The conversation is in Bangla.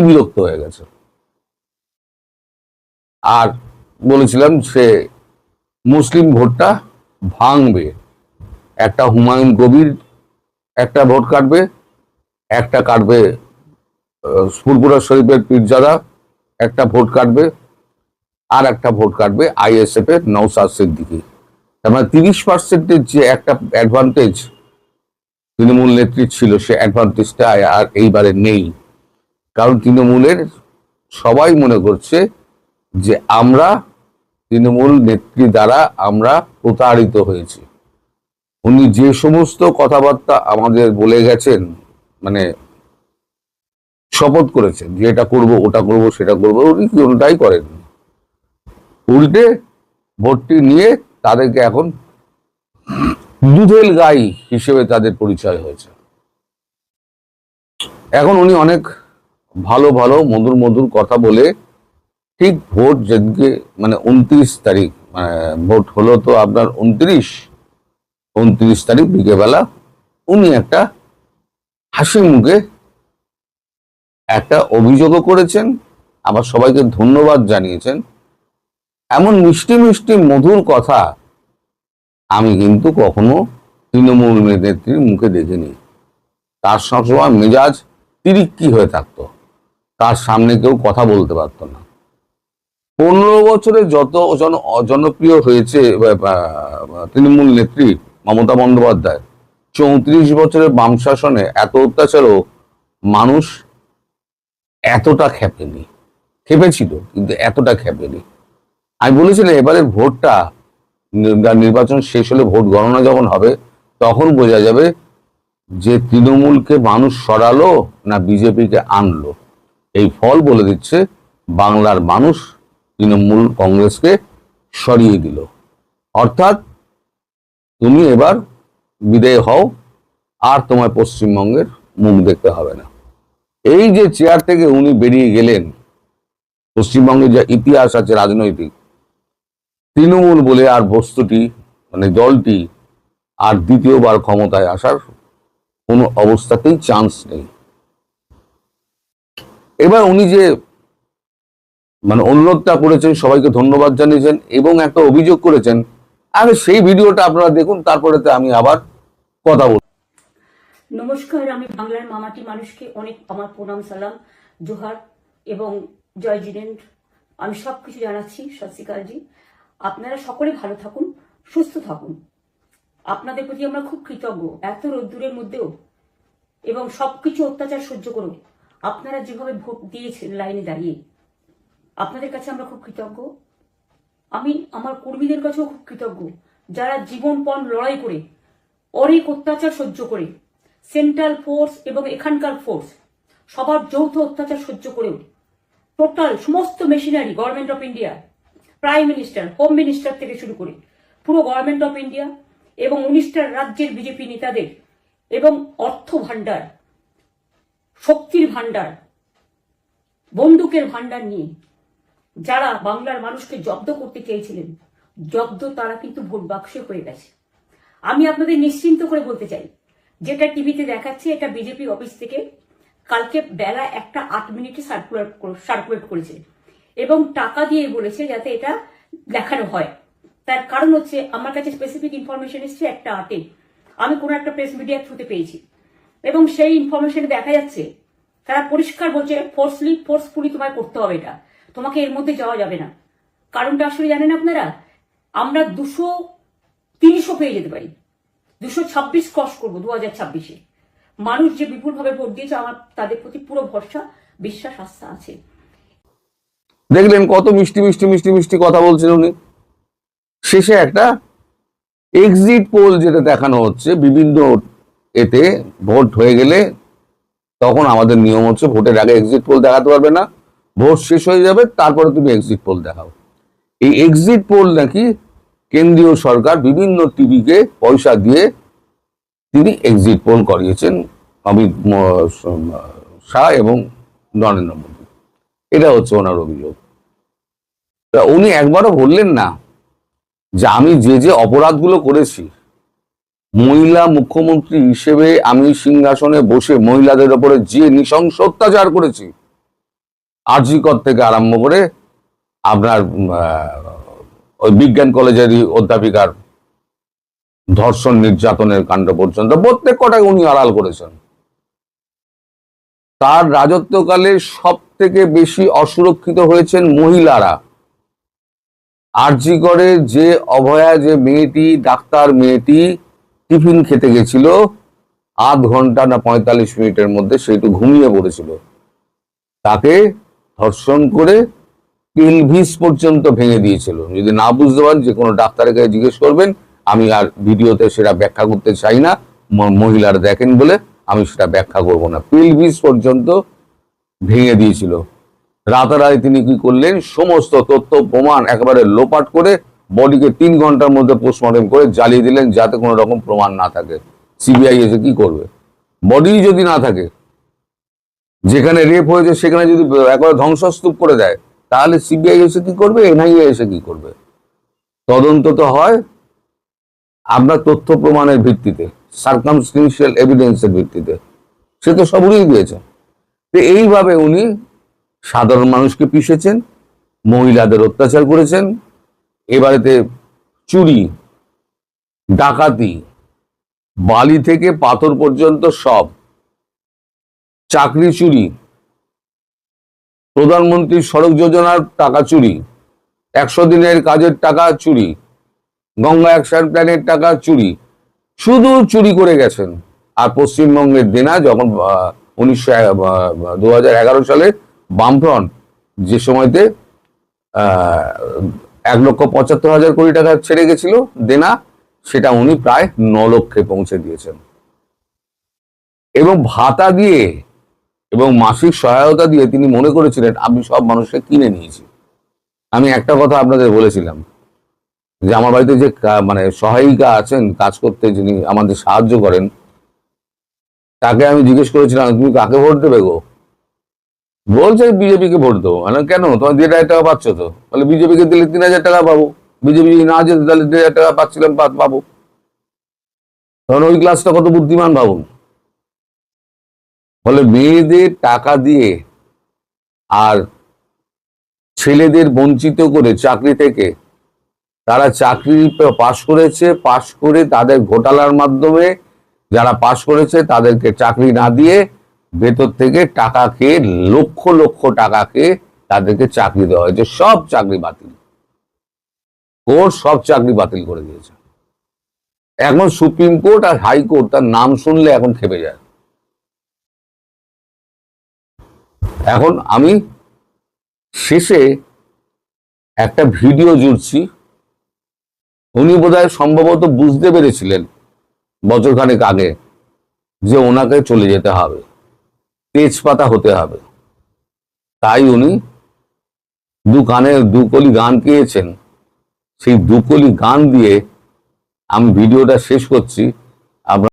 বিরক্ত হয়ে গেছে। আর বলেছিলাম সে মুসলিম ভোটটা ভাঙবে, একটা হুমায়ুন কবির একটা ভোট কাটবে, একটা কাটবে ফুরফুরা শরীফের পীরজাদা একটা ভোট কাটবে, আর একটা ভোট কাটবে আইএসএফ এর নওশাদ সিদ্দিকী। তার মানে 30%-এর যে একটা অ্যাডভান্টেজ তৃণমূল নেত্রী ছিল, সে অ্যাডভান্টেজটা আর এইবারে নেই। কারণ তৃণমূলের সবাই মনে করছে যে আমরা তৃণমূল নেত্রী দ্বারা আমরা প্রতারিত হয়েছি। উনি যে সমস্ত কথাবার্তা আমাদের বলে গেছেন, মানে শপথ করেছেন যে এটা করব, ওটা করব, সেটা করবো, উনি কোনটাই করেন। উল্টে ভোটটি নিয়ে তাদেরকে এখন দুধেল গাই হিসেবে তাদের পরিচয় হয়েছে। এখন উনি অনেক ভালো ভালো মধুর মধুর কথা বলে ঠিক ভোট যেদিকে মানে 29 তারিখ ভোট হলো, তো আপনার 29 তারিখ বিকেলবেলা উনি একটা হাসি মুখে একটা অভিযোগও করেছেন, আবার সবাইকে ধন্যবাদ জানিয়েছেন। এমন মিষ্টি মিষ্টি মধুর কথা আমি কিন্তু কখনো তৃণমূল নেত্রীর মুখে দেখিনি। তার সবসময় মেজাজ তিরিক্কি হয়ে থাকতো, তার সামনে কেউ কথা বলতে পারতো না। 15 বছরে যত জনপ্রিয় হয়েছে তৃণমূল নেত্রী মমতা বন্দ্যোপাধ্যায়, 34 বছরের বাম শাসনে এত অত্যাচারও মানুষ এতটা খেপেছিল, কিন্তু এতটা খেপেনি। আমি বলেছিলাম এবারের ভোটটা, নির্বাচন শেষ হলে ভোট গণনা যখন হবে তখন বোঝা যাবে যে তৃণমূলকে মানুষ সরালো না বিজেপিকে আনলো। এই ফল বলে দিচ্ছে বাংলার মানুষ তৃণমূল কংগ্রেসকে সরিয়ে দিল। অর্থাৎ তুমি এবার বিদায় হও, আর তোমার পশ্চিমবঙ্গের মুখ দেখতে হবে না। এই যে চেয়ার থেকে উনি বেরিয়ে গেলেন, পশ্চিমবঙ্গের যা ইতিহাস আছে রাজনৈতিক, তৃণমূল বলে আর বস্তুটি মানে দলটি আর দ্বিতীয়বার ক্ষমতায় আসার কোনো অবস্থাতেই চান্স নেই। এবার উনি যে মানে অনুরোধটা করেছেন, সবাইকে ধন্যবাদ জানিয়েছেন এবং একটা অভিযোগ করেছেন, আগে সেই ভিডিওটা আপনারা দেখুন, তারপরে আমি আবার কথা বলব। নমস্কার, আমি বাংলার মামাটি মানুষকে অনেক আমার প্রণাম, সালাম, জোহার এবং জয় জিনেন্দ্র। আমি সবকিছু জানাচ্ছি। সত শ্রী আকাল জি। আপনারা সকলে ভালো থাকুন, সুস্থ থাকুন। আপনাদের প্রতি আমরা খুব কৃতজ্ঞ, এত রোদ্দুরের মধ্যেও এবং সবকিছু অত্যাচার সহ্য করুন আপনারা যেভাবে ভোট দিয়েছেন লাইনে দাঁড়িয়ে, আপনাদের কাছে আমরা খুব কৃতজ্ঞ। আমি আমার কর্মীদের কাছেও খুব কৃতজ্ঞ, যারা জীবনপণ লড়াই করে অনেক অত্যাচার সহ্য করে, সেন্ট্রাল ফোর্স এবং এখানকার ফোর্স সবার যৌথ অত্যাচার সহ্য করেও টোটাল সমস্ত machinery government of India, prime minister, home minister থেকে শুরু করে পুরো গভর্নমেন্ট অফ ইন্ডিয়া এবং 19টা রাজ্যের বিজেপি নেতাদের এবং অর্থ ভান্ডার, শক্তির ভান্ডার, বন্দুকের ভান্ডার নিয়ে যারা বাংলার মানুষকে জব্দ করতে চেয়েছিলেন, জব্দ তারা কিন্তু ভোট বাক্সে হয়ে গেছে। আমি আপনাদের নিশ্চিন্ত করে বলতে চাই, যেটা টিভিতে দেখাচ্ছে এটা বিজেপি অফিস থেকে কালকে বেলা 1:08 সার্কুলেট করেছে এবং টাকা দিয়ে বলেছে যাতে এটা দেখানো হয়। তার কারণ হচ্ছে আমার কাছে স্পেসিফিক ইনফরমেশন এসছে 1:08 আমি কোনো একটা প্রেস মিডিয়ার থ্রুতে পেয়েছি এবং সেই ইনফরমেশনে দেখা যাচ্ছে তারা পরিষ্কার বলছে ফোর্সফুলি তোমায় করতে হবে, এটা তোমাকে এর মধ্যে যাওয়া যাবে না। কারণটা আসলে জানেন আপনারা, আমরা 200-300 পেয়ে যেতে পারি, 226 ক্রস করবো 2026-এ। মানুষ যে বিপুলভাবে ভোট দিয়েছে, আমার তাদের প্রতি পুরো ভরসা, বিশ্বাস, আস্থা আছে। দেখলেন কত মিষ্টি মিষ্টি মিষ্টি মিষ্টি কথা বলছেন উনি। শেষে একটা এক্সিট পোল যেটা দেখানো হচ্ছে বিভিন্ন এতে, ভোট হয়ে গেলে তখন আমাদের নিয়ম হচ্ছে ভোটের আগে এক্সিট পোল দেখাতে পারবে না, ভোট শেষ হয়ে যাবে তারপরে তুমি এক্সিট পোল দেখাও। এই এক্সিট পোল নাকি কেন্দ্রীয় সরকার বিভিন্ন টিভিকে পয়সা দিয়ে তিনি এক্সিট পোল করিয়েছেন অমিত শাহ এবং নরেন্দ্র মোদী। এটা হচ্ছে ওনার অভিযোগ। উনি একবারও বললেন না যে আমি যে যে অপরাধগুলো করেছি, মহিলা মুখ্যমন্ত্রী হিসেবে আমি সিংহাসনে বসে মহিলাদের উপরে যে নৃশংস অত্যাচার করেছি, আরজি কর থেকে আরম্ভ করে আপনার ওই বিজ্ঞান কলেজেরই অধ্যাপিকার ধর্ষণ নির্যাতনের কাণ্ড পর্যন্ত প্রত্যেক কটাই উনি আড়াল করেছেন। তার রাজত্বকালে সব থেকে বেশি অসুরক্ষিত হয়েছেন মহিলারা। আরজি করে যে অভয়া, যে মেয়েটি, ডাক্তার মেয়েটি টিফিন খেতে গেছিল, আধ ঘন্টা না 45 মিনিটের মধ্যে সেটু ঘুমিয়ে পড়েছিল। তাকে ধর্ষণ করে পেলভিস পর্যন্ত ভেঙে দিয়েছিল। যদি না বুঝতে পারেন যে কোনো ডাক্তারের কাছে জিজ্ঞেস করবেন, আমি আর ভিডিওতে সেটা ব্যাখ্যা করতে চাই না, মহিলারা দেখেন বলে আমি সেটা ব্যাখ্যা করব না। পেলভিস পর্যন্ত ভেঙে দিয়েছিল। রাতারাতি তিনি কি করলেন, সমস্ত তথ্য প্রমাণ একেবারে লোপাট করে বডিকে 3 ঘন্টার মধ্যে পোস্টমর্টম করে জ্বালিয়ে দিলেন, যাতে কোনো রকম প্রমাণ না থাকে। সিবিআই এসে কি করবে? বডি যদি না থাকে, যেখানে রেপ হয়েছে সেখানে যদি একবারে ধ্বংসস্তূপ করে দেয়, তাহলে সিবিআই এসে কি করবে, এনআইএ এসে কি করবে? তদন্ত তো হয় আপনার তথ্য প্রমাণের ভিত্তিতে, সার্কামস্টেন্সিয়াল এভিডেন্সের ভিত্তিতে। সে তো সব উড়িয়ে দিয়েছে। তো এইভাবে উনি সাধারণ মানুষকে পিষেছেন, মহিলাদের অত্যাচার করেছেন। এবারেতে চুরি, ডাকাতি, বালি থেকে পাথর পর্যন্ত সব, চাকরি চুরি, প্রধানমন্ত্রী সড়ক যোজনার টাকা চুরি, 100 দিনের কাজের টাকা চুরি, গঙ্গা অ্যাকশন প্ল্যানের টাকা চুরি, শুধু চুরি করে গেছেন। আর পশ্চিমবঙ্গের দেনা যখন 2011 সালে বামফ্রন্ট যে সময়তে 1,75,000 কোটি টাকা ছেড়ে গেছিল দেনা, সেটা উনি প্রায় 9 লক্ষে পৌঁছে দিয়েছেন। এবং ভাতা দিয়ে এবং মাসিক সহায়তা দিয়ে তিনি মনে করেছিলেন আমি সব মানুষকে কিনে নিয়েছি। আমি একটা কথা আপনাদের বলেছিলাম যে আমার বাড়িতে যে মানে সহায়িকা আছেন কাজ করতে, যিনি আমাদের সাহায্য করেন, তাকে আমি জিজ্ঞেস করেছিলাম তুমি কাকে ভোট দেবে গো? বলছে বিজেপিকে ভোট দেবো। মানে কেন, তোমার 1,500 টাকা পাচ্ছ তো? বলে বিজেপিকে দিলে 3,000 টাকা পাবো, বিজেপি যদি না যেত তাহলে 1,500 টাকা পাচ্ছিলাম, পাবো। তখন ওই ক্লাসটা কত বুদ্ধিমান ভাবুন। ফলে মেয়েদের টাকা দিয়ে আর ছেলেদের বঞ্চিত করে চাকরি থেকে, তারা চাকরি পাশ করেছে, পাশ করে তাদের ঘোটালার মাধ্যমে যারা পাশ করেছে তাদেরকে চাকরি না দিয়ে ভেতর থেকে টাকা খেয়ে, লক্ষ লক্ষ টাকা খেয়ে তাদেরকে চাকরি দেওয়া হয়েছে। সব চাকরি বাতিল, কোর্ট সব চাকরি বাতিল করে দিয়েছে। এখন সুপ্রিম কোর্ট আর হাইকোর্ট তার নাম শুনলে এখন খেপে যায়। এখন আমি শেষে একটা ভিডিও জুড়ছি। উনি বোধহয় সম্ভবত বুঝতে পেরেছিলেন বছরখানেক আগে যে ওনাকে চলে যেতে হবে, তেজপাতা হতে হবে। তাই উনি দু কলি গান গেয়েছেন। সেই 2 কলি গান দিয়ে আমি ভিডিওটা শেষ করছি।